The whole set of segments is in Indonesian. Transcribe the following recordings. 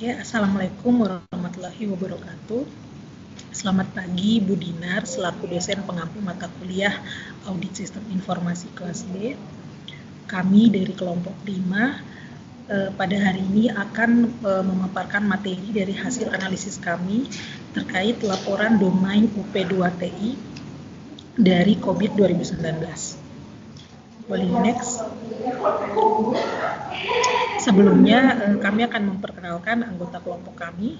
Oke, Assalamualaikum warahmatullahi wabarakatuh. Selamat pagi Bu Dinar, selaku dosen pengampu mata kuliah Audit Sistem Informasi kelas B. Kami dari kelompok 5 pada hari ini akan memaparkan materi dari hasil analisis kami terkait laporan domain UP2TI dari COVID 2019. Boleh next. Sebelumnya kami akan memperkenalkan anggota kelompok kami.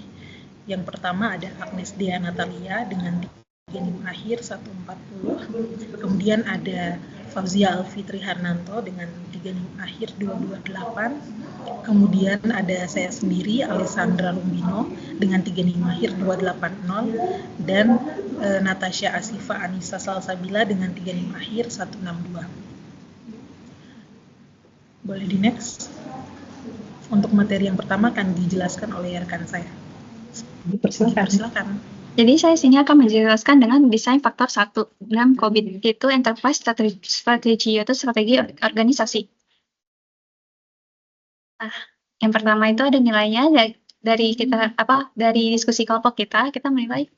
Yang pertama ada Agnes Dea Natalia dengan 3 NIM akhir 140. Kemudian ada Fauzia Alfitri Harnanto dengan 3 NIM akhir 228. Kemudian ada saya sendiri Alessandra Lumbino dengan 3 NIM akhir 280 dan Natasha Asifa Anissa Salsabila dengan 3 NIM akhir 162. Boleh di next. Untuk materi yang pertama akan dijelaskan oleh rekan saya. Silakan. Jadi saya sini akan menjelaskan dengan desain faktor 1 dalam COVID, yaitu enterprise strategi, yaitu strategi organisasi. Nah, yang pertama itu ada nilainya dari diskusi kelompok kita menilai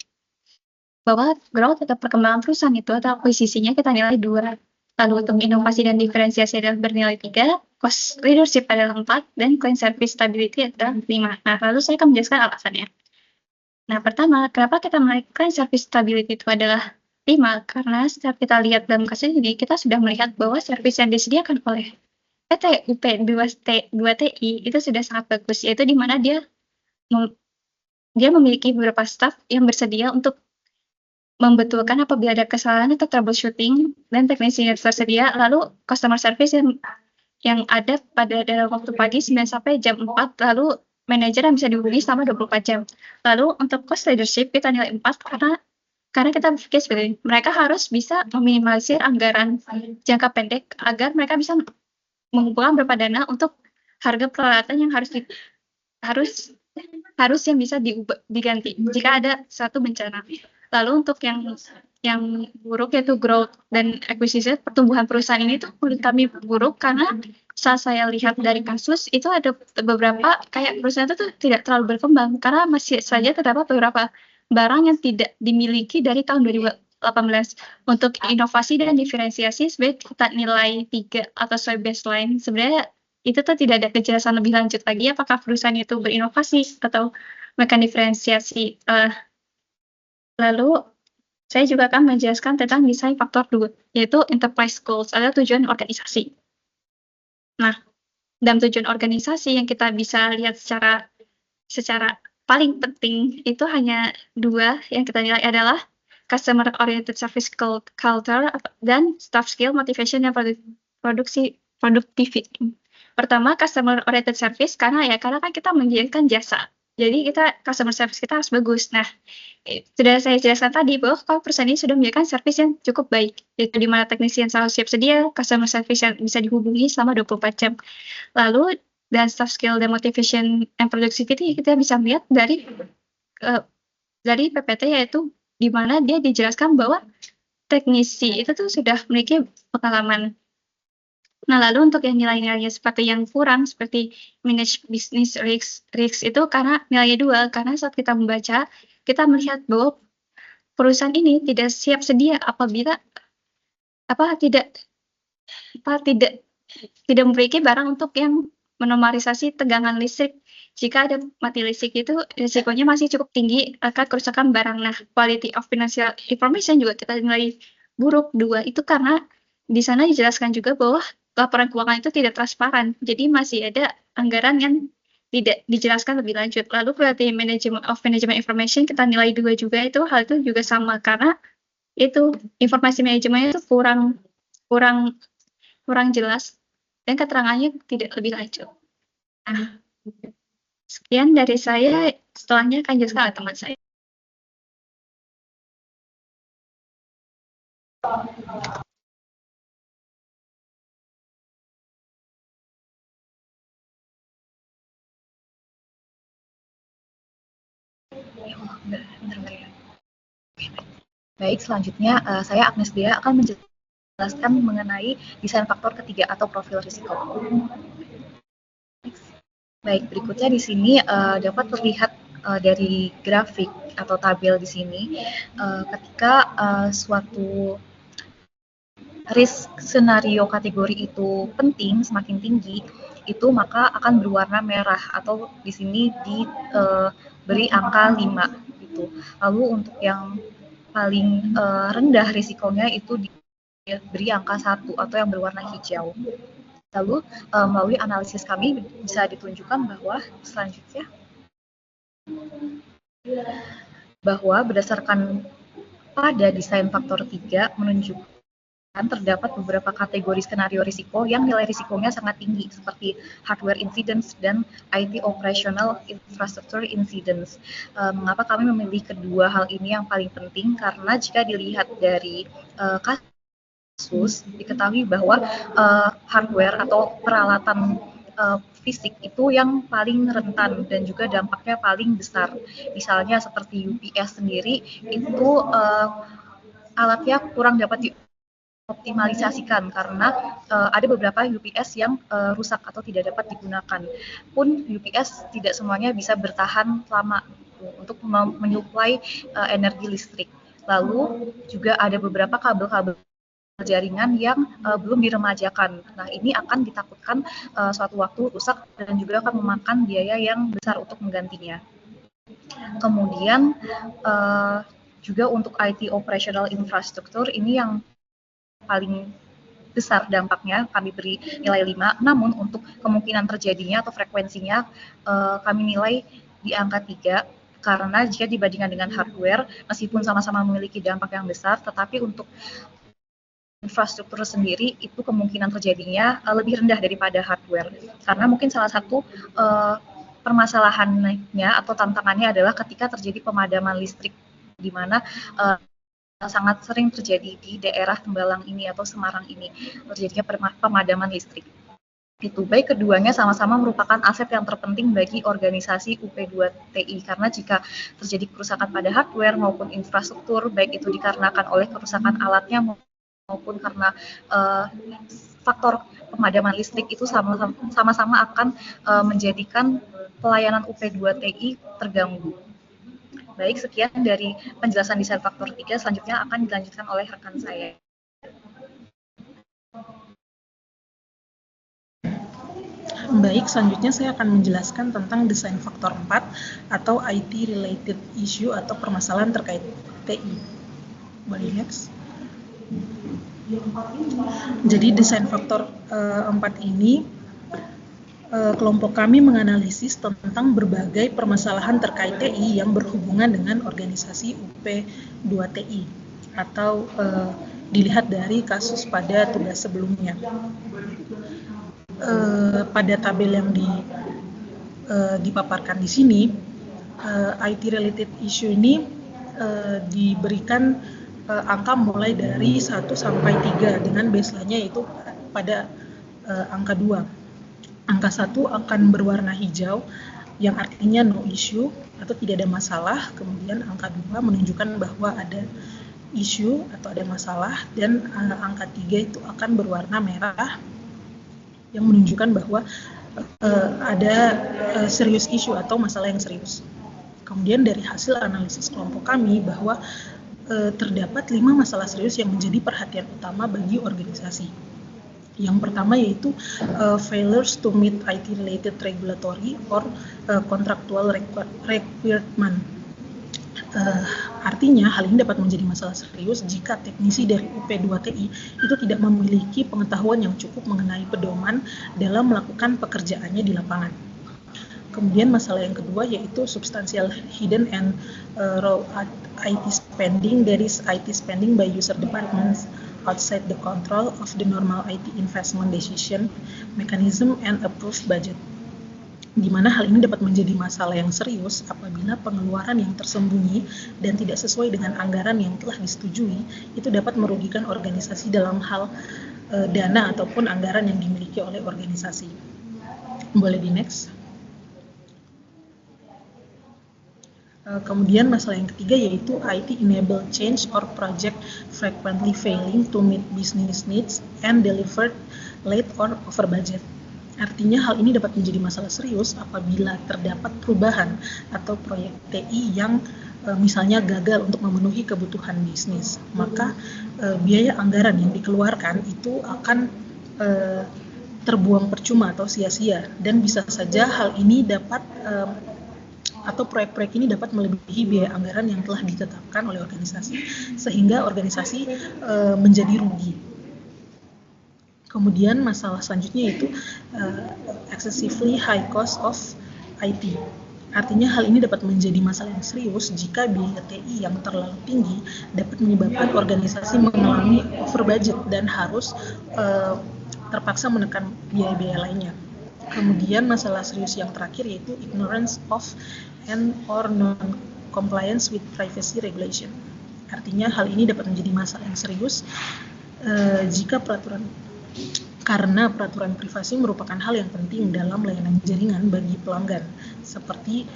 bahwa growth atau perkembangan perusahaan itu atau akuisisinya kita nilai 2. Lalu untuk inovasi dan diferensiasi adalah bernilai 3, cost leadership adalah 4, dan client service stability adalah 5. Nah, lalu saya akan menjelaskan alasannya. Nah, pertama, kenapa kita menilai client service stability itu adalah 5? Karena setiap kita lihat dalam kasus ini, kita sudah melihat bahwa service yang disediakan oleh PT UP2TI itu sudah sangat bagus, yaitu di mana dia memiliki beberapa staff yang bersedia untuk membetulkan apabila ada kesalahan atau troubleshooting, dan teknisi yang tersedia, lalu customer service yang ada dalam waktu pagi 9 sampai jam 4, lalu manajer yang bisa dihubungi selama 24 jam. Lalu untuk cost leadership kita nilai 4 karena kita berpikir seperti ini, mereka harus bisa meminimalisir anggaran jangka pendek agar mereka bisa mengumpulkan beberapa dana untuk harga peralatan yang harus yang bisa diganti jika ada suatu bencana. Lalu untuk yang buruk yaitu growth dan acquisition, pertumbuhan perusahaan ini tuh menurut kami buruk karena saat saya lihat dari kasus itu ada beberapa kayak perusahaan itu tuh tidak terlalu berkembang karena masih saja terdapat beberapa barang yang tidak dimiliki dari tahun 2018. Untuk inovasi dan diferensiasi sebenarnya kita nilai 3 atau sesuai baseline. Sebenarnya itu tuh tidak ada kejelasan lebih lanjut lagi apakah perusahaan itu berinovasi atau mereka diferensiasi. Lalu saya juga akan menjelaskan tentang desain faktor 2, yaitu enterprise goals, adalah tujuan organisasi. Nah, dalam tujuan organisasi yang kita bisa lihat secara paling penting itu hanya 2 yang kita nilai adalah customer oriented service culture dan staff skill, motivation, dan productivity. Pertama, customer oriented service karena kan kita menyediakan jasa. Jadi customer service kita harus bagus. Nah, sudah saya jelaskan tadi bahwa kalau perusahaan ini sudah menyediakan service yang cukup baik, yaitu di mana teknisi yang selalu siap sedia, customer service yang bisa dihubungi selama 24 jam. Lalu, dan staff skill dan motivation and productivity kita bisa melihat dari PPT, yaitu di mana dia dijelaskan bahwa teknisi itu tuh sudah memiliki pengalaman. Nah, lalu untuk yang nilai-nilainya seperti yang kurang, seperti manage business risks itu karena nilainya 2, karena saat kita membaca, kita melihat bahwa perusahaan ini tidak siap sedia apabila tidak memiliki barang untuk yang menomorisasi tegangan listrik. Jika ada mati listrik itu risikonya masih cukup tinggi akan kerusakan barang. Nah, quality of financial information juga kita nilai buruk 2, itu karena di sana dijelaskan juga bahwa laporan keuangan itu tidak transparan, jadi masih ada anggaran yang tidak dijelaskan lebih lanjut. Lalu quality of management information kita nilai 2 juga, itu hal itu juga sama karena itu informasi manajemennya itu kurang jelas dan keterangannya tidak lebih lanjut. Nah, sekian dari saya, setelahnya akan dijelaskan oleh teman saya. Baik, selanjutnya saya Agnes Dea akan menjelaskan mengenai desain faktor ketiga atau profil risiko. Baik, berikutnya di sini dapat terlihat dari grafik atau tabel di sini ketika suatu risk senario kategori itu penting, semakin tinggi, itu maka akan berwarna merah atau di sini diberi angka 5 gitu. Lalu untuk yang paling rendah risikonya itu diberi angka 1 atau yang berwarna hijau. Lalu melalui analisis kami bisa ditunjukkan bahwa selanjutnya bahwa berdasarkan pada desain faktor 3 menunjukkan terdapat beberapa kategori skenario risiko yang nilai risikonya sangat tinggi seperti hardware incidents dan IT operational infrastructure incidents. Mengapa kami memilih kedua hal ini yang paling penting? Karena jika dilihat dari kasus diketahui bahwa hardware atau peralatan fisik itu yang paling rentan dan juga dampaknya paling besar. Misalnya seperti UPS sendiri itu alatnya kurang dapat optimalisasikan karena ada beberapa UPS yang rusak atau tidak dapat digunakan. Pun UPS tidak semuanya bisa bertahan lama untuk menyuplai energi listrik. Lalu juga ada beberapa kabel-kabel jaringan yang belum diremajakan. Nah, ini akan ditakutkan suatu waktu rusak dan juga akan memakan biaya yang besar untuk menggantinya. Kemudian juga untuk IT operational infrastructure ini yang paling besar dampaknya, kami beri nilai 5, namun untuk kemungkinan terjadinya atau frekuensinya kami nilai di angka 3, karena jika dibandingkan dengan hardware, meskipun sama-sama memiliki dampak yang besar, tetapi untuk infrastruktur sendiri itu kemungkinan terjadinya lebih rendah daripada hardware, karena mungkin salah satu permasalahannya atau tantangannya adalah ketika terjadi pemadaman listrik, di mana sangat sering terjadi di daerah Tembalang ini atau Semarang ini, terjadinya pemadaman listrik. Itu baik keduanya sama-sama merupakan aset yang terpenting bagi organisasi UP2TI, karena jika terjadi kerusakan pada hardware maupun infrastruktur, baik itu dikarenakan oleh kerusakan alatnya maupun karena faktor pemadaman listrik, itu sama-sama akan menjadikan pelayanan UP2TI terganggu. Baik, sekian dari penjelasan desain faktor 3, selanjutnya akan dilanjutkan oleh rekan saya. Baik, selanjutnya saya akan menjelaskan tentang desain faktor 4 atau IT related issue atau permasalahan terkait TI. Boleh next. Jadi desain faktor 4 ini kelompok kami menganalisis tentang berbagai permasalahan terkait TI yang berhubungan dengan organisasi UP2TI atau dilihat dari kasus pada tugas sebelumnya. Pada tabel yang dipaparkan di sini, IT related issue ini diberikan angka mulai dari 1 sampai 3 dengan baseline-nya yaitu pada angka 2. Angka 1 akan berwarna hijau yang artinya no issue atau tidak ada masalah. Kemudian angka 2 menunjukkan bahwa ada issue atau ada masalah, dan angka 3 itu akan berwarna merah yang menunjukkan bahwa ada serious issue atau masalah yang serius. Kemudian dari hasil analisis kelompok kami bahwa terdapat 5 masalah serius yang menjadi perhatian utama bagi organisasi. Yang pertama yaitu failures to meet IT-related regulatory or contractual requirement. Artinya hal ini dapat menjadi masalah serius jika teknisi dari UP2TI itu tidak memiliki pengetahuan yang cukup mengenai pedoman dalam melakukan pekerjaannya di lapangan. Kemudian masalah yang kedua yaitu substantial hidden and raw IT spending, that is IT spending by user departments outside the control of the normal IT investment decision mechanism and approved budget. Di mana hal ini dapat menjadi masalah yang serius apabila pengeluaran yang tersembunyi dan tidak sesuai dengan anggaran yang telah disetujui itu dapat merugikan organisasi dalam hal dana ataupun anggaran yang dimiliki oleh organisasi. Boleh di next. Kemudian masalah yang ketiga yaitu IT enable change or project frequently failing to meet business needs and delivered late or over budget. Artinya hal ini dapat menjadi masalah serius apabila terdapat perubahan atau proyek TI yang misalnya gagal untuk memenuhi kebutuhan bisnis. Maka biaya anggaran yang dikeluarkan itu akan terbuang percuma atau sia-sia, dan bisa saja hal ini dapat atau proyek-proyek ini dapat melebihi biaya anggaran yang telah ditetapkan oleh organisasi, sehingga organisasi menjadi rugi. Kemudian masalah selanjutnya yaitu excessively high cost of IT. Artinya hal ini dapat menjadi masalah yang serius jika biaya TI yang terlalu tinggi dapat menyebabkan organisasi mengalami over budget dan harus terpaksa menekan biaya-biaya lainnya. Kemudian masalah serius yang terakhir yaitu ignorance of and or non-compliance with privacy regulation. Artinya hal ini dapat menjadi masalah yang serius jika karena peraturan privasi merupakan hal yang penting dalam layanan jaringan bagi pelanggan, seperti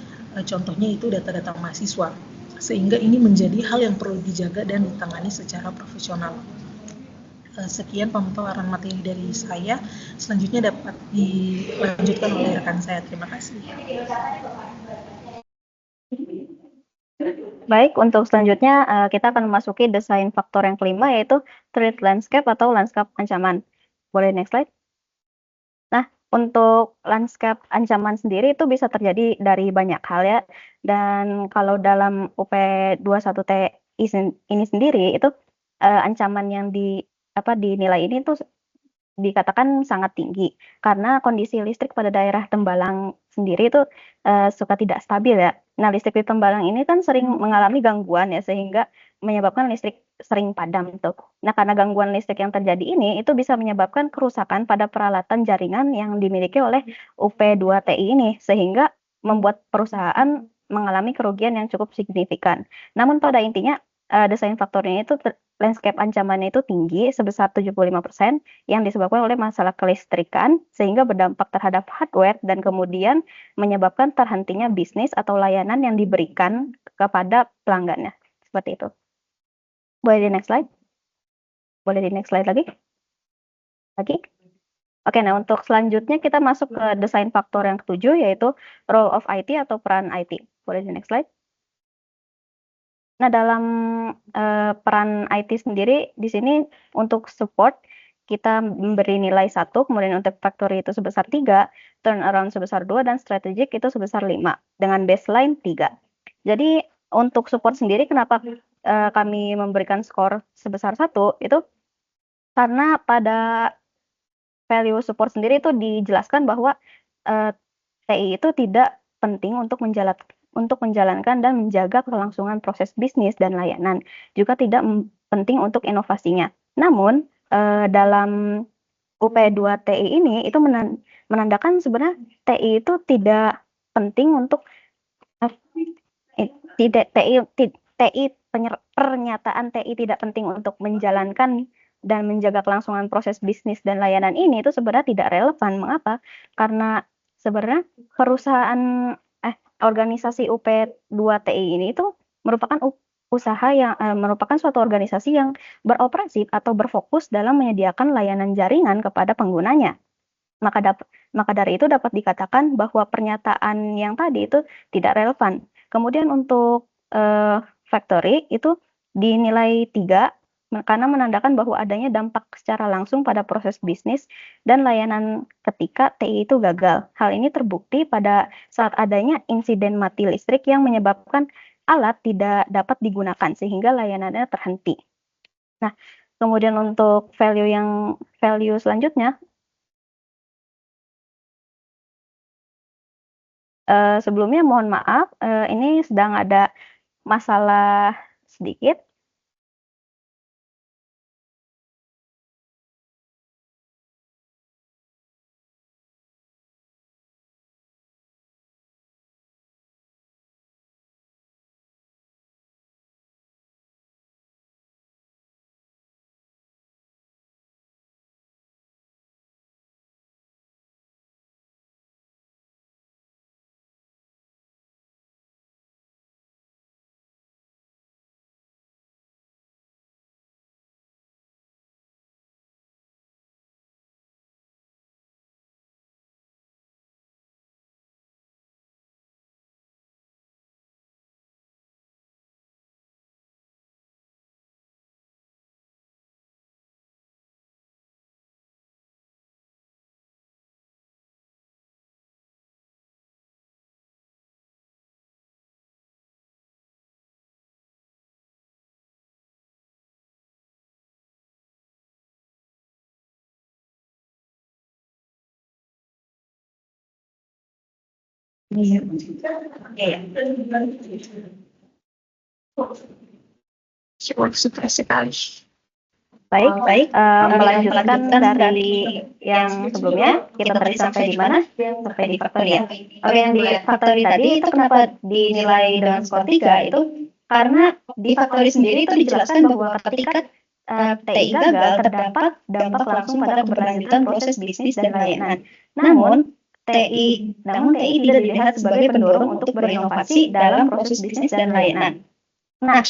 contohnya itu data-data mahasiswa, sehingga ini menjadi hal yang perlu dijaga dan ditangani secara profesional. Sekian pemaparan materi dari saya, selanjutnya dapat dilanjutkan oleh rekan saya. Terima kasih. Baik, untuk selanjutnya kita akan memasuki desain faktor yang kelima, yaitu threat landscape atau lanskap ancaman. Boleh next slide? Nah, untuk lanskap ancaman sendiri itu bisa terjadi dari banyak hal ya. Dan kalau dalam UP 21T ini sendiri itu ancaman yang dinilai ini tuh dikatakan sangat tinggi karena kondisi listrik pada daerah Tembalang sendiri itu suka tidak stabil ya. Nah, listrik di Tembalang ini kan sering mengalami gangguan ya, sehingga menyebabkan listrik sering padam tuh. Nah, karena gangguan listrik yang terjadi ini itu bisa menyebabkan kerusakan pada peralatan jaringan yang dimiliki oleh UP2TI ini, sehingga membuat perusahaan mengalami kerugian yang cukup signifikan. Namun pada intinya desain faktornya itu landscape ancamannya itu tinggi sebesar 75% yang disebabkan oleh masalah kelistrikan, sehingga berdampak terhadap hardware dan kemudian menyebabkan terhentinya bisnis atau layanan yang diberikan kepada pelanggannya. Seperti itu. Boleh di next slide? Boleh di next slide lagi? Lagi? Oke, nah untuk selanjutnya kita masuk ke desain faktor yang ketujuh, yaitu role of IT atau peran IT. Boleh di next slide? Nah, dalam peran IT sendiri di sini untuk support kita memberi nilai 1, kemudian untuk factory itu sebesar 3, turnaround sebesar 2, dan strategic itu sebesar 5 dengan baseline 3. Jadi untuk support sendiri kenapa kami memberikan skor sebesar 1 itu karena pada value support sendiri itu dijelaskan bahwa TI itu tidak penting untuk menjalankan dan menjaga kelangsungan proses bisnis dan layanan, juga tidak penting untuk inovasinya. Namun dalam UP2TI ini itu menandakan sebenarnya TI itu tidak penting untuk pernyataan TI tidak penting untuk menjalankan dan menjaga kelangsungan proses bisnis dan layanan ini itu sebenarnya tidak relevan. Mengapa? Karena sebenarnya perusahaan organisasi UP2TI ini itu merupakan usaha yang merupakan suatu organisasi yang beroperasi atau berfokus dalam menyediakan layanan jaringan kepada penggunanya. Maka dari itu dapat dikatakan bahwa pernyataan yang tadi itu tidak relevan. Kemudian untuk factory itu dinilai 3 karena menandakan bahwa adanya dampak secara langsung pada proses bisnis dan layanan ketika TI itu gagal. Hal ini terbukti pada saat adanya insiden mati listrik yang menyebabkan alat tidak dapat digunakan sehingga layanannya terhenti. Nah, kemudian untuk value selanjutnya, sebelumnya mohon maaf, ini sedang ada masalah sedikit. Iya. Iya. Suka sekali. Baik, melanjutkan dari yang sebelumnya, kita tadi sampai di mana? Sampai di factorial. Oke, yang di factory tadi itu kenapa dinilai dengan skor 3 itu karena di factory sendiri itu dijelaskan bahwa ketika TI gagal terdapat dampak langsung pada keberlanjutan proses bisnis dan layanan. Namun TI tidak dilihat sebagai pendorong untuk berinovasi dalam proses bisnis dan layanan. Nah,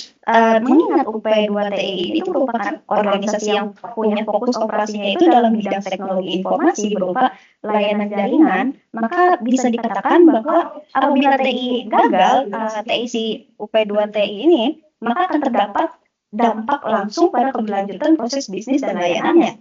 mengingat UP2TI itu merupakan organisasi yang punya fokus operasinya itu dalam bidang teknologi informasi berupa layanan jaringan, maka bisa dikatakan bahwa apabila TI gagal, TI si UP2TI ini, maka akan terdapat dampak langsung pada keberlanjutan proses bisnis dan layanannya.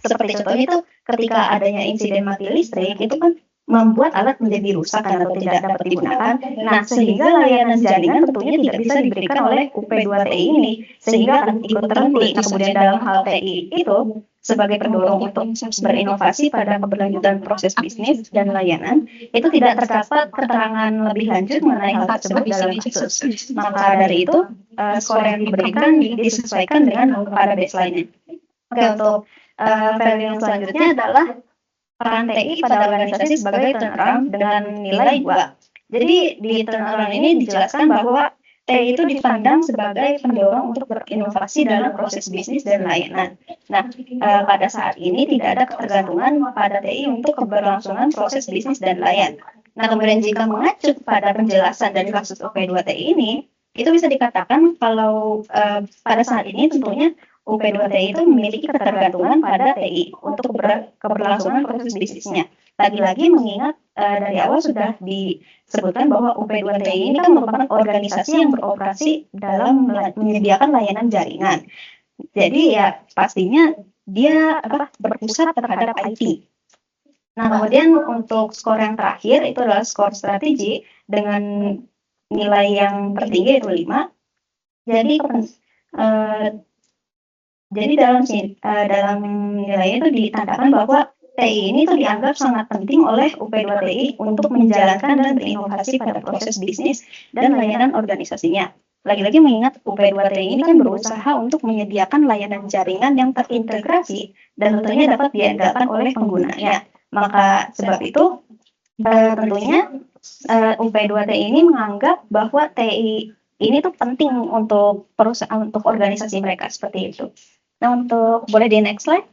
Seperti contohnya itu ketika adanya insiden mati listrik, itu kan membuat alat menjadi rusak atau tidak dapat digunakan. Nah, sehingga layanan jaringan tentunya tidak bisa diberikan oleh UP2TI ini, sehingga akan ikut terhenti. Nah, kemudian dalam hal TI itu, sebagai pendorong untuk berinovasi pada keberlanjutan proses bisnis dan layanan, itu tidak terdapat keterangan lebih lanjut mengenai hal tersebut dalam kasus. Maka dari itu, skor yang diberikan disesuaikan dengan pada baseline-nya. Oke, untuk value yang selanjutnya adalah peran TI pada organisasi sebagai turnaround dengan nilai 2. Jadi di turnaround ini dijelaskan bahwa TI itu dipandang sebagai pendorong untuk berinovasi dalam proses bisnis dan layanan. Nah, pada saat ini tidak ada ketergantungan pada TI untuk keberlangsungan proses bisnis dan layanan. Nah, kemudian jika mengacu pada penjelasan dari kasus OP2TI ini, itu bisa dikatakan kalau pada saat ini tentunya UP2TI itu memiliki ketergantungan pada TI untuk keberlangsungan proses bisnisnya. Lagi-lagi mengingat dari awal sudah disebutkan bahwa UP2TI ini kan merupakan organisasi yang beroperasi dalam menyediakan layanan jaringan. Jadi ya pastinya dia berpusat terhadap IT. Nah, kemudian untuk skor yang terakhir itu adalah skor strategi dengan nilai yang tertinggi yaitu 5. Jadi dalam nilai itu ditandahkan bahwa TI ini tuh dianggap sangat penting oleh UP2TI untuk menjalankan dan berinovasi pada proses bisnis dan layanan organisasinya. Lagi-lagi mengingat UP2TI ini kan berusaha untuk menyediakan layanan jaringan yang terintegrasi dan tentunya dapat diandalkan oleh penggunanya. Maka sebab itu tentunya UP2TI ini menganggap bahwa TI ini tuh penting untuk perusahaan, untuk organisasi mereka seperti itu. Nah, boleh di next slide.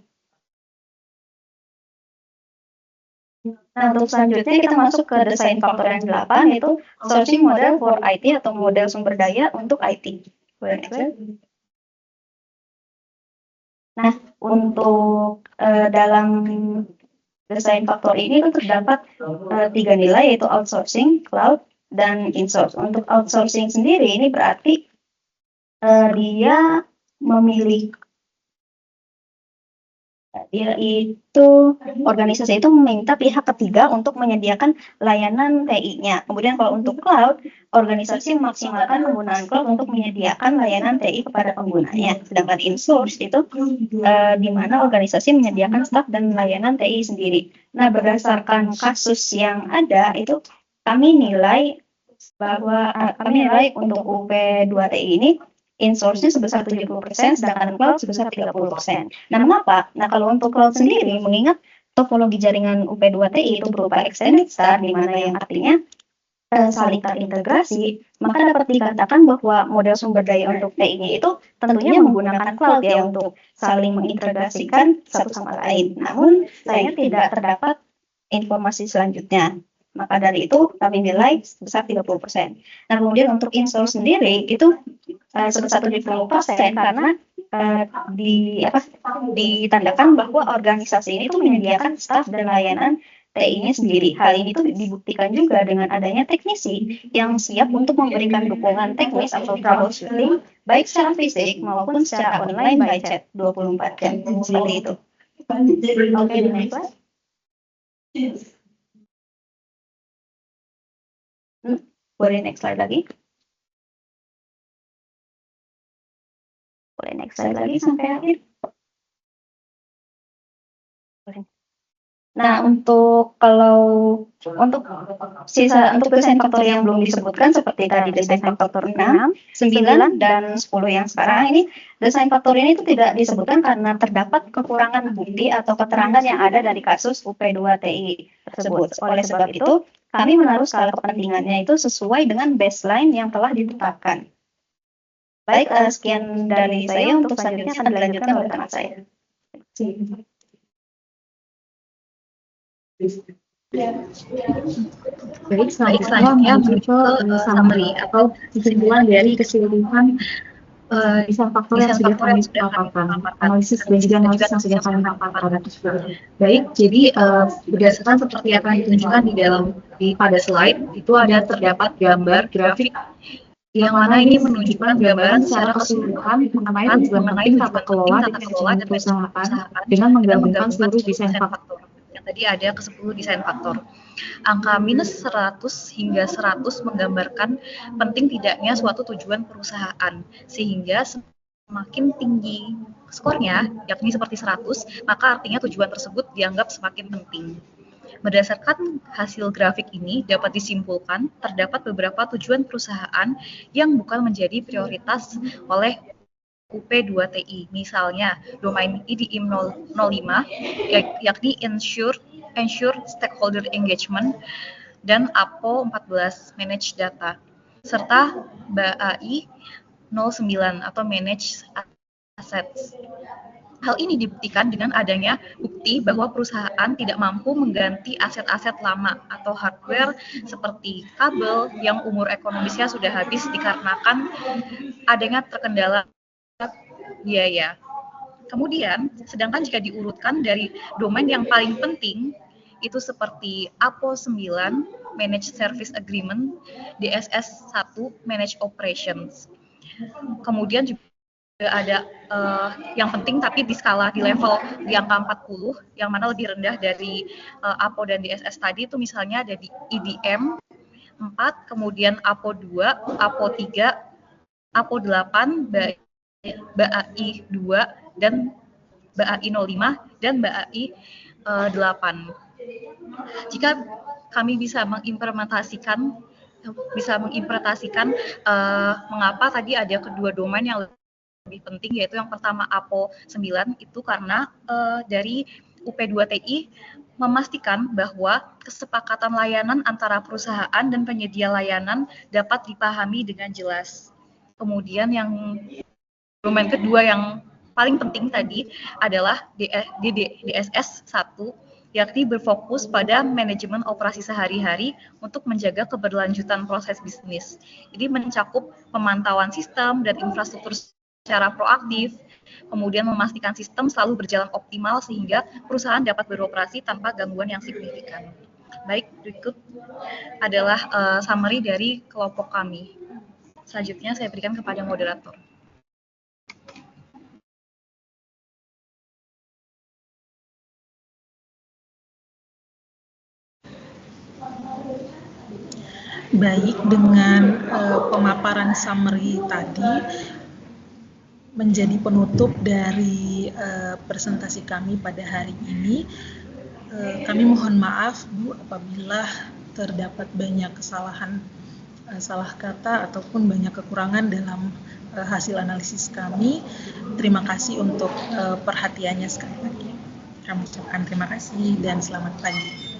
Nah, untuk selanjutnya kita masuk ke desain faktor yang 8, yaitu sourcing model for IT atau model sumber daya untuk IT. Boleh next slide. Nah, untuk dalam desain faktor ini itu terdapat 3 nilai, yaitu outsourcing, cloud, dan insource. Untuk outsourcing sendiri ini berarti dia organisasi itu meminta pihak ketiga untuk menyediakan layanan TI-nya. Kemudian kalau untuk cloud, organisasi memaksimalkan penggunaan cloud untuk menyediakan layanan TI kepada penggunanya. Sedangkan insource itu di mana organisasi menyediakan staf dan layanan TI sendiri. Nah, berdasarkan kasus yang ada itu kami nilai untuk UP2TI ini insource-nya sebesar 70%, sedangkan cloud sebesar 30%. Nah, mengapa? Nah, kalau untuk cloud sendiri, mengingat topologi jaringan UP2TI itu berupa extended star, di mana yang artinya saling terintegrasi, maka dapat dikatakan bahwa model sumber daya untuk TI-nya itu tentunya menggunakan cloud ya untuk saling mengintegrasikan satu sama lain. Namun, sayangnya tidak terdapat informasi selanjutnya. Maka dari itu kami nilai sebesar 30%. Nah, kemudian untuk insource sendiri itu sebesar 70% karena ditandakan bahwa organisasi ini tuh menyediakan staf dan layanan TI-nya sendiri. Hal ini tuh dibuktikan juga dengan adanya teknisi yang siap untuk memberikan dukungan teknis atau troubleshooting baik secara fisik maupun secara online by chat 24 jam. Seperti itu. Oke, next slide. Boleh next slide lagi? Boleh next slide lagi sampai akhir? Boleh. Nah, untuk desain faktor yang belum disebutkan seperti tadi desain faktor 6, 9, dan 10 yang sekarang ini, desain faktor ini itu tidak disebutkan karena terdapat kekurangan bukti atau keterangan yang ada dari kasus UP2TI tersebut. Oleh sebab itu, kami menaruh skala kepentingannya itu sesuai dengan baseline yang telah ditetapkan. Baik, sekian dari saya. Untuk selanjutnya akan dilanjutkan oleh teman saya. Baik, selanjutnya menuju ke summary atau kesimpulan dari keseluruhan desain faktor yang sudah kami paparkan, analisis dan juga analisis yang sudah kami paparkan. Baik, jadi berdasarkan seperti apa yang ditunjukkan pada slide, itu ada terdapat gambar grafik yang mana ini menunjukkan gambaran secara keseluruhan mengenai tujuan penting tata kelola dan manajemen perusahaan dengan menggabungkan seluruh desain faktor. Tadi ada ke-10 desain faktor. Angka minus 100 hingga 100 menggambarkan penting tidaknya suatu tujuan perusahaan, sehingga semakin tinggi skornya, yakni seperti 100, maka artinya tujuan tersebut dianggap semakin penting. Berdasarkan hasil grafik ini dapat disimpulkan terdapat beberapa tujuan perusahaan yang bukan menjadi prioritas oleh UP2TI, misalnya domain IDIM 05, yakni Ensure Stakeholder Engagement, dan APO 14, Manage Data, serta BAI 09 atau Manage Assets. Hal ini dibuktikan dengan adanya bukti bahwa perusahaan tidak mampu mengganti aset-aset lama atau hardware seperti kabel yang umur ekonomisnya sudah habis dikarenakan adanya terkendala biaya. Kemudian, sedangkan jika diurutkan dari domain yang paling penting, itu seperti APO 9, Managed Service Agreement, DSS 1, Managed Operations. Kemudian juga ada yang penting tapi di skala di level di angka 40, yang mana lebih rendah dari APO dan DSS tadi, itu misalnya ada di IDM 4, kemudian APO 2, APO 3, APO 8, BAI 2, dan BAI 05, dan BAI 8. Jika kami bisa mengimplementasikan mengapa tadi ada kedua domain yang lebih penting, yaitu yang pertama APO 9, itu karena dari UP2TI memastikan bahwa kesepakatan layanan antara perusahaan dan penyedia layanan dapat dipahami dengan jelas. Kemudian yang domain kedua yang paling penting tadi adalah DSS 1, yakni berfokus pada manajemen operasi sehari-hari untuk menjaga keberlanjutan proses bisnis. Jadi mencakup pemantauan sistem dan infrastruktur secara proaktif, kemudian memastikan sistem selalu berjalan optimal sehingga perusahaan dapat beroperasi tanpa gangguan yang signifikan. Baik, berikut adalah summary dari kelompok kami. Selanjutnya saya berikan kepada moderator. Baik, dengan pemaparan summary tadi menjadi penutup dari presentasi kami pada hari ini. Kami mohon maaf Bu apabila terdapat banyak kesalahan, salah kata ataupun banyak kekurangan dalam hasil analisis kami. Terima kasih untuk perhatiannya sekali lagi. Kami ucapkan terima kasih dan selamat pagi.